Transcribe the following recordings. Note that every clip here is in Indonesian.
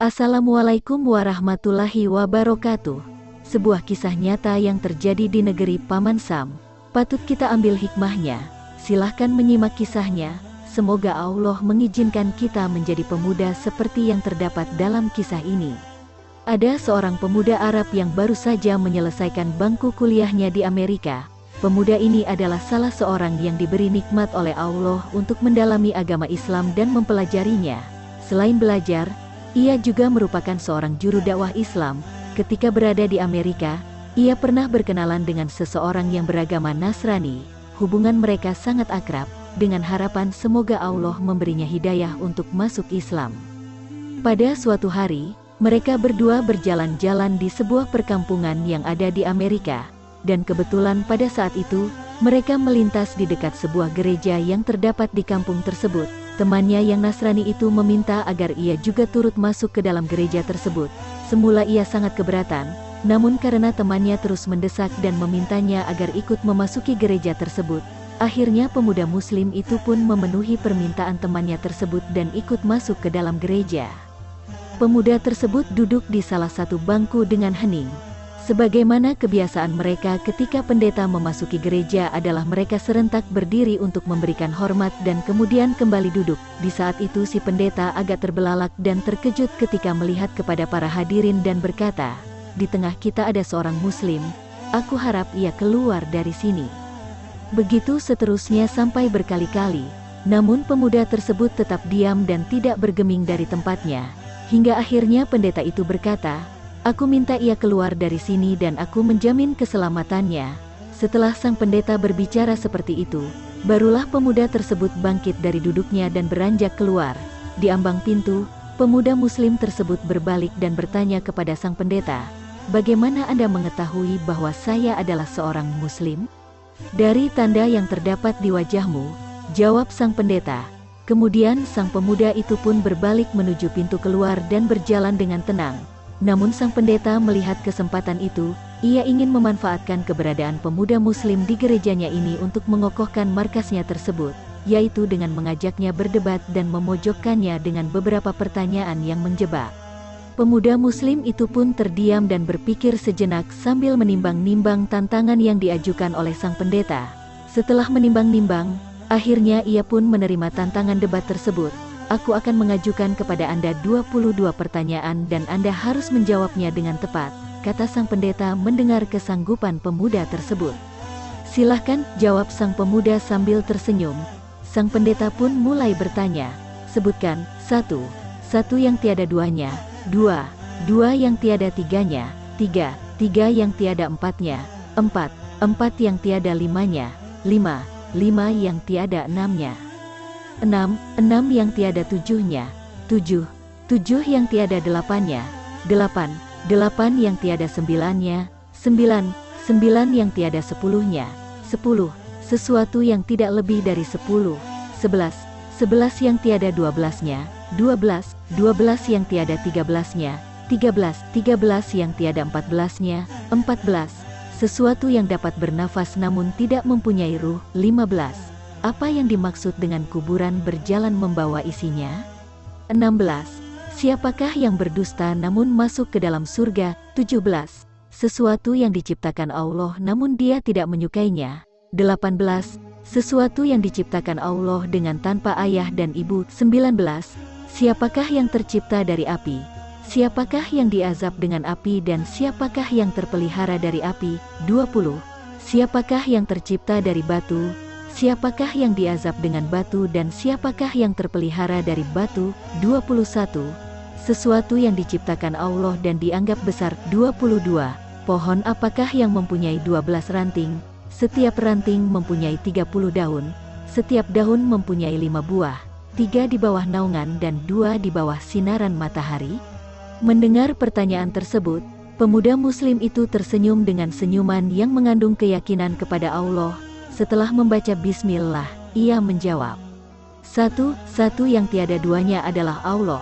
Assalamualaikum warahmatullahi wabarakatuh. Sebuah kisah nyata yang terjadi di negeri Paman Sam. Patut kita ambil hikmahnya. Silahkan menyimak kisahnya. Semoga Allah mengizinkan kita menjadi pemuda seperti yang terdapat dalam kisah ini. Ada seorang pemuda Arab yang baru saja menyelesaikan bangku kuliahnya di Amerika. Pemuda ini adalah salah seorang yang diberi nikmat oleh Allah untuk mendalami agama Islam dan mempelajarinya. Selain belajar, ia juga merupakan seorang juru dakwah Islam. Ketika berada di Amerika, ia pernah berkenalan dengan seseorang yang beragama Nasrani. Hubungan mereka sangat akrab, dengan harapan semoga Allah memberinya hidayah untuk masuk Islam. Pada suatu hari, mereka berdua berjalan-jalan di sebuah perkampungan yang ada di Amerika. Dan kebetulan pada saat itu, mereka melintas di dekat sebuah gereja yang terdapat di kampung tersebut. Temannya yang Nasrani itu meminta agar ia juga turut masuk ke dalam gereja tersebut. Semula ia sangat keberatan, namun karena temannya terus mendesak dan memintanya agar ikut memasuki gereja tersebut, akhirnya pemuda Muslim itu pun memenuhi permintaan temannya tersebut dan ikut masuk ke dalam gereja. Pemuda tersebut duduk di salah satu bangku dengan hening. Sebagaimana kebiasaan mereka ketika pendeta memasuki gereja adalah mereka serentak berdiri untuk memberikan hormat dan kemudian kembali duduk. Di saat itu si pendeta agak terbelalak dan terkejut ketika melihat kepada para hadirin dan berkata, "Di tengah kita ada seorang Muslim, aku harap ia keluar dari sini." Begitu seterusnya sampai berkali-kali, namun pemuda tersebut tetap diam dan tidak bergeming dari tempatnya. Hingga akhirnya pendeta itu berkata, "Aku minta ia keluar dari sini dan aku menjamin keselamatannya." Setelah sang pendeta berbicara seperti itu, barulah pemuda tersebut bangkit dari duduknya dan beranjak keluar. Di ambang pintu, pemuda Muslim tersebut berbalik dan bertanya kepada sang pendeta, "Bagaimana Anda mengetahui bahwa saya adalah seorang Muslim?" "Dari tanda yang terdapat di wajahmu," jawab sang pendeta. Kemudian sang pemuda itu pun berbalik menuju pintu keluar dan berjalan dengan tenang. Namun sang pendeta melihat kesempatan itu, ia ingin memanfaatkan keberadaan pemuda Muslim di gerejanya ini untuk mengokohkan markasnya tersebut, yaitu dengan mengajaknya berdebat dan memojokkannya dengan beberapa pertanyaan yang menjebak. Pemuda Muslim itu pun terdiam dan berpikir sejenak sambil menimbang-nimbang tantangan yang diajukan oleh sang pendeta. Setelah menimbang-nimbang, akhirnya ia pun menerima tantangan debat tersebut. "Aku akan mengajukan kepada Anda 22 pertanyaan dan Anda harus menjawabnya dengan tepat," kata sang pendeta mendengar kesanggupan pemuda tersebut. "Silahkan," jawab sang pemuda sambil tersenyum. Sang pendeta pun mulai bertanya, "Sebutkan, 1 yang tiada duanya, 2 yang tiada tiganya, 3 yang tiada empatnya, 4 yang tiada limanya, 5 yang tiada enamnya, 6 yang tiada tujuhnya, 7 yang tiada delapannya, 8 yang tiada sembilannya, 9 yang tiada sepuluhnya, 10 sesuatu yang tidak lebih dari 10, 11 yang tiada 12-nya, 12 yang tiada 13-nya, 13 yang tiada 14-nya, 14 sesuatu yang dapat bernafas namun tidak mempunyai ruh, 15 apa yang dimaksud dengan kuburan berjalan membawa isinya? 16. Siapakah yang berdusta namun masuk ke dalam surga? 17. Sesuatu yang diciptakan Allah namun dia tidak menyukainya. 18. Sesuatu yang diciptakan Allah dengan tanpa ayah dan ibu. 19. Siapakah yang tercipta dari api? Siapakah yang diazab dengan api dan siapakah yang terpelihara dari api? 20. Siapakah yang tercipta dari batu? Siapakah yang diazab dengan batu dan siapakah yang terpelihara dari batu? 21. Sesuatu yang diciptakan Allah dan dianggap besar. 22. Pohon apakah yang mempunyai 12 ranting? Setiap ranting mempunyai 30 daun. Setiap daun mempunyai 5 buah. 3 di bawah naungan dan 2 di bawah sinaran matahari. Mendengar pertanyaan tersebut, pemuda Muslim itu tersenyum dengan senyuman yang mengandung keyakinan kepada Allah. Setelah membaca bismillah, ia menjawab, 1 yang tiada duanya adalah Allah.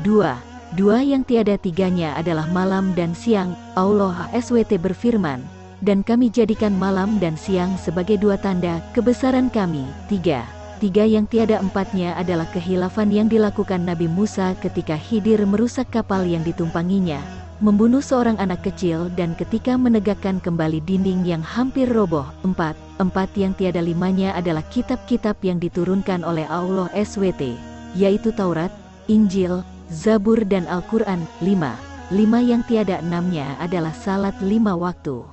2 yang tiada tiganya adalah malam dan siang. Allah SWT berfirman, "Dan kami jadikan malam dan siang sebagai 2 tanda kebesaran kami." 3 3 yang tiada empatnya adalah kehilafan yang dilakukan Nabi Musa ketika Khidir merusak kapal yang ditumpanginya, membunuh seorang anak kecil dan ketika menegakkan kembali dinding yang hampir roboh. 4 yang tiada limanya adalah kitab-kitab yang diturunkan oleh Allah SWT, yaitu Taurat, Injil, Zabur dan Al-Quran. 5 yang tiada enamnya adalah salat 5 waktu.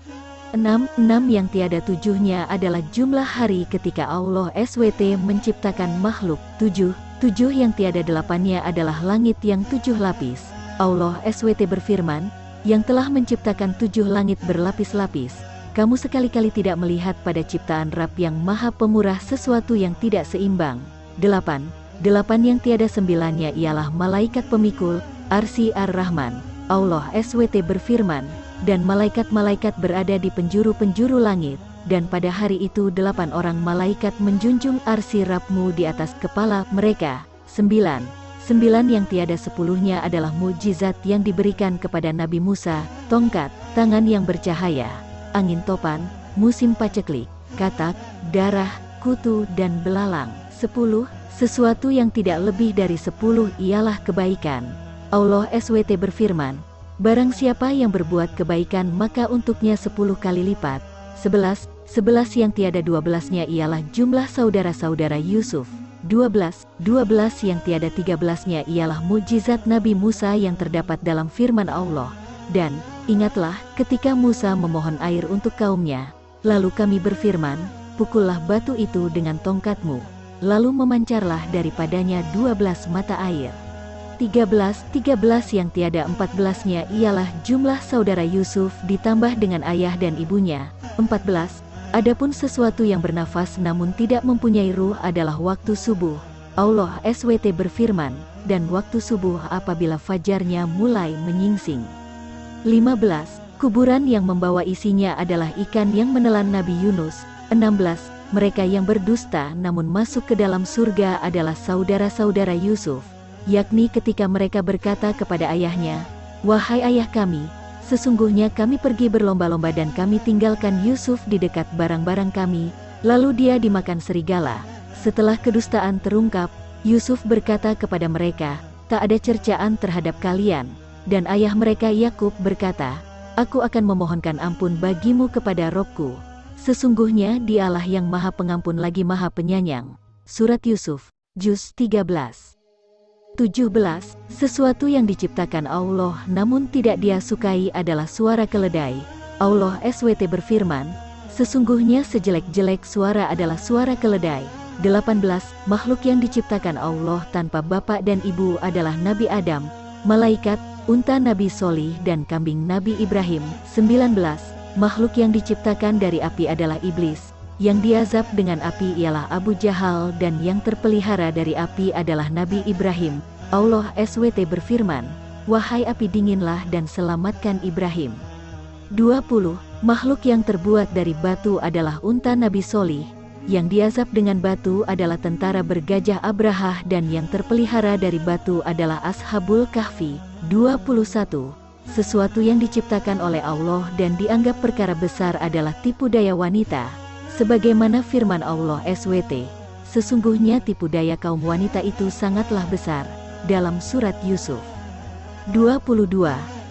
6 yang tiada 7-nya adalah jumlah hari ketika Allah SWT menciptakan makhluk. 7 yang tiada 8-nya adalah langit yang 7 lapis. Allah SWT berfirman, yang telah menciptakan 7 langit berlapis-lapis. Kamu sekali-kali tidak melihat pada ciptaan Rabb yang maha pemurah sesuatu yang tidak seimbang. 8 yang tiada 9-nya ialah malaikat pemikul, Arsy Ar-Rahman. Allah SWT berfirman, dan malaikat-malaikat berada di penjuru-penjuru langit, dan pada hari itu 8 orang malaikat menjunjung arsy Rabbmu di atas kepala mereka. 9 yang tiada 10-nya adalah mukjizat yang diberikan kepada Nabi Musa, tongkat, tangan yang bercahaya, angin topan, musim paceklik, katak, darah, kutu dan belalang. 10 sesuatu yang tidak lebih dari 10 ialah kebaikan. Allah SWT berfirman, barang siapa yang berbuat kebaikan maka untuknya 10 kali lipat. 11 yang tiada 12-nya ialah jumlah saudara-saudara Yusuf. 12 yang tiada 13-nya ialah mukjizat Nabi Musa yang terdapat dalam firman Allah. Dan, ingatlah ketika Musa memohon air untuk kaumnya, lalu kami berfirman, pukullah batu itu dengan tongkatmu, lalu memancarlah daripadanya 12 mata air. 13 yang tiada 14-nya ialah jumlah saudara Yusuf ditambah dengan ayah dan ibunya. 14 adapun sesuatu yang bernafas namun tidak mempunyai ruh adalah waktu subuh. Allah SWT berfirman, dan waktu subuh apabila fajarnya mulai menyingsing. 15 kuburan yang membawa isinya adalah ikan yang menelan Nabi Yunus. 16 mereka yang berdusta namun masuk ke dalam surga adalah saudara-saudara Yusuf, yakni ketika mereka berkata kepada ayahnya, wahai ayah kami, sesungguhnya kami pergi berlomba-lomba dan kami tinggalkan Yusuf di dekat barang-barang kami, lalu dia dimakan serigala. Setelah kedustaan terungkap, Yusuf berkata kepada mereka, tak ada cercaan terhadap kalian. Dan ayah mereka Yakub berkata, aku akan memohonkan ampun bagimu kepada Robku. Sesungguhnya dialah yang maha pengampun lagi maha penyayang. Surat Yusuf, Juz 13. 17 sesuatu yang diciptakan Allah namun tidak dia sukai adalah suara keledai. Allah SWT berfirman, sesungguhnya sejelek-jelek suara adalah suara keledai. 18 makhluk yang diciptakan Allah tanpa bapak dan ibu adalah Nabi Adam, malaikat, unta Nabi Solih dan kambing Nabi Ibrahim. 19 makhluk yang diciptakan dari api adalah iblis, yang diazab dengan api ialah Abu Jahal dan yang terpelihara dari api adalah Nabi Ibrahim. Allah SWT berfirman, wahai api dinginlah dan selamatkan Ibrahim. 20 makhluk yang terbuat dari batu adalah unta Nabi Solih, yang diazab dengan batu adalah tentara bergajah Abrahah dan yang terpelihara dari batu adalah Ashabul Kahfi. 21 sesuatu yang diciptakan oleh Allah dan dianggap perkara besar adalah tipu daya wanita, sebagaimana firman Allah SWT, sesungguhnya tipu daya kaum wanita itu sangatlah besar, dalam surat Yusuf. 22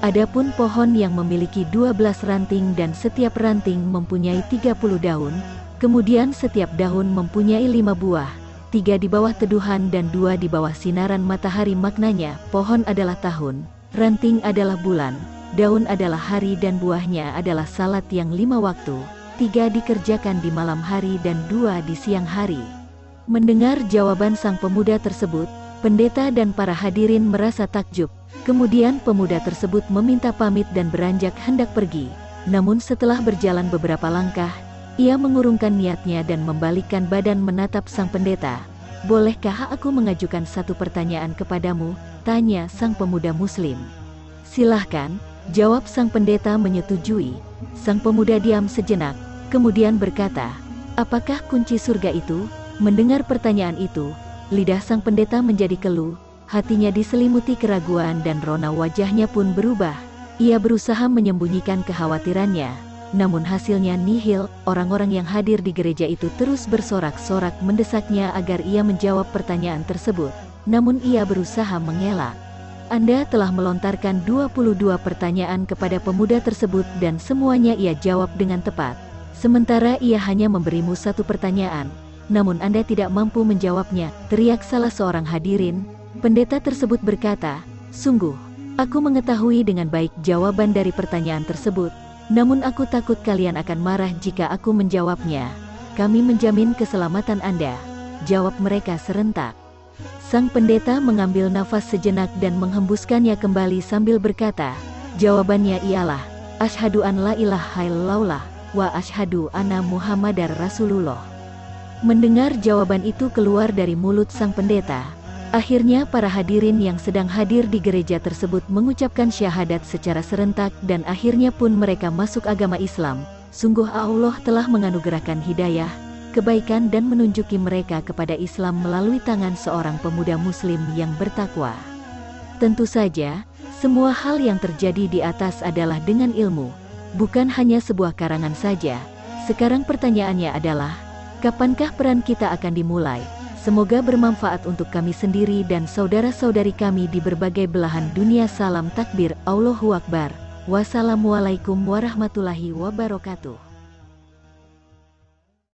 adapun pohon yang memiliki 12 ranting dan setiap ranting mempunyai 30 daun, kemudian setiap daun mempunyai 5 buah, 3 di bawah teduhan dan 2 di bawah sinaran matahari. Maknanya, pohon adalah tahun, ranting adalah bulan, daun adalah hari dan buahnya adalah salat yang 5 waktu, 3 dikerjakan di malam hari dan 2 di siang hari. Mendengar jawaban sang pemuda tersebut, pendeta dan para hadirin merasa takjub. Kemudian pemuda tersebut meminta pamit dan beranjak hendak pergi. Namun setelah berjalan beberapa langkah, ia mengurungkan niatnya dan membalikkan badan menatap sang pendeta. Bolehkah aku mengajukan satu pertanyaan kepadamu? Tanya sang pemuda muslim. Silahkan, jawab sang pendeta menyetujui. Sang pemuda diam sejenak, kemudian berkata, apakah kunci surga itu? Mendengar pertanyaan itu, lidah sang pendeta menjadi keluh, hatinya diselimuti keraguan dan rona wajahnya pun berubah. Ia berusaha menyembunyikan kekhawatirannya. Namun hasilnya nihil. Orang-orang yang hadir di gereja itu terus bersorak-sorak mendesaknya agar ia menjawab pertanyaan tersebut. Namun ia berusaha mengelak. Anda telah melontarkan 22 pertanyaan kepada pemuda tersebut dan semuanya ia jawab dengan tepat. Sementara ia hanya memberimu satu pertanyaan, namun Anda tidak mampu menjawabnya, teriak salah seorang hadirin. Pendeta tersebut berkata, "Sungguh, aku mengetahui dengan baik jawaban dari pertanyaan tersebut, namun aku takut kalian akan marah jika aku menjawabnya. Kami menjamin keselamatan Anda," jawab mereka serentak. Sang pendeta mengambil nafas sejenak dan menghembuskannya kembali sambil berkata, "Jawabannya ialah, asyhadu an la ilaha illallah wa asyhadu anna Muhammadar Rasulullah." Mendengar jawaban itu keluar dari mulut sang pendeta, akhirnya para hadirin yang sedang hadir di gereja tersebut mengucapkan syahadat secara serentak dan akhirnya pun mereka masuk agama Islam. Sungguh Allah telah menganugerahkan hidayah, kebaikan dan menunjuki mereka kepada Islam melalui tangan seorang pemuda muslim yang bertakwa. Tentu saja, semua hal yang terjadi di atas adalah dengan ilmu, bukan hanya sebuah karangan saja. Sekarang pertanyaannya adalah, kapankah peran kita akan dimulai? Semoga bermanfaat untuk kami sendiri dan saudara-saudari kami di berbagai belahan dunia. Salam takbir, Allahu Akbar. Wassalamualaikum warahmatullahi wabarakatuh.